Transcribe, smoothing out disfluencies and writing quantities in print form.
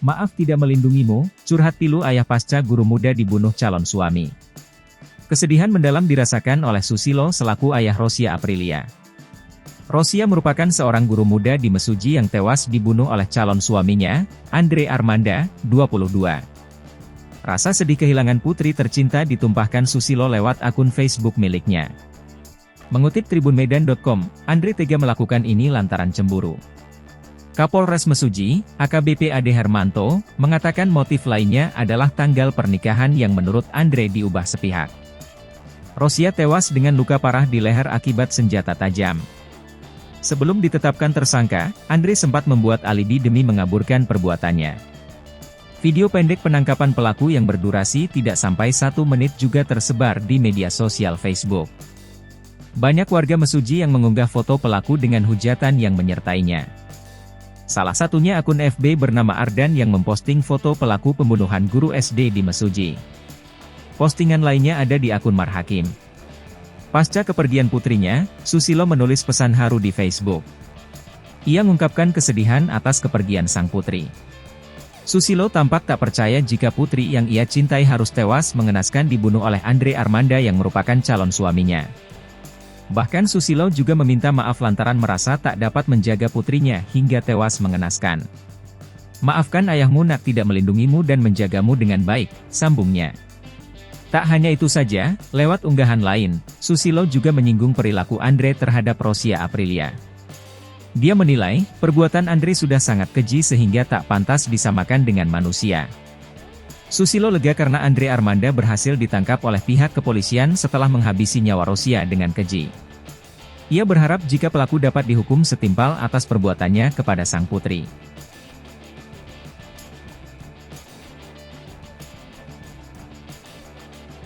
Maaf tidak melindungimu, curhat pilu ayah pasca guru muda dibunuh calon suami. Kesedihan mendalam dirasakan oleh Susilo selaku ayah Rosia Aprilia. Rosia merupakan seorang guru muda di Mesuji yang tewas dibunuh oleh calon suaminya, Andre Armanda, 22. Rasa sedih kehilangan putri tercinta ditumpahkan Susilo lewat akun Facebook miliknya. Mengutip tribunmedan.com, Andre tega melakukan ini lantaran cemburu. Kapolres Mesuji, AKBP Ade Hermanto, mengatakan motif lainnya adalah tanggal pernikahan yang menurut Andre diubah sepihak. Rosia tewas dengan luka parah di leher akibat senjata tajam. Sebelum ditetapkan tersangka, Andre sempat membuat alibi demi mengaburkan perbuatannya. Video pendek penangkapan pelaku yang berdurasi tidak sampai 1 menit juga tersebar di media sosial Facebook. Banyak warga Mesuji yang mengunggah foto pelaku dengan hujatan yang menyertainya. Salah satunya akun FB bernama Ardan yang memposting foto pelaku pembunuhan guru SD di Mesuji. Postingan lainnya ada di akun Marhakim. Pasca kepergian putrinya, Susilo menulis pesan haru di Facebook. Ia mengungkapkan kesedihan atas kepergian sang putri. Susilo tampak tak percaya jika putri yang ia cintai harus tewas mengenaskan dibunuh oleh Andre Armanda yang merupakan calon suaminya. Bahkan Susilo juga meminta maaf lantaran merasa tak dapat menjaga putrinya hingga tewas mengenaskan. Maafkan ayahmu nak tidak melindungimu dan menjagamu dengan baik, sambungnya. Tak hanya itu saja, lewat unggahan lain, Susilo juga menyinggung perilaku Andre terhadap Rosia Aprilia. Dia menilai, perbuatan Andre sudah sangat keji sehingga tak pantas disamakan dengan manusia. Susilo lega karena Andre Armanda berhasil ditangkap oleh pihak kepolisian setelah menghabisi nyawa Rosia dengan keji. Ia berharap jika pelaku dapat dihukum setimpal atas perbuatannya kepada sang putri.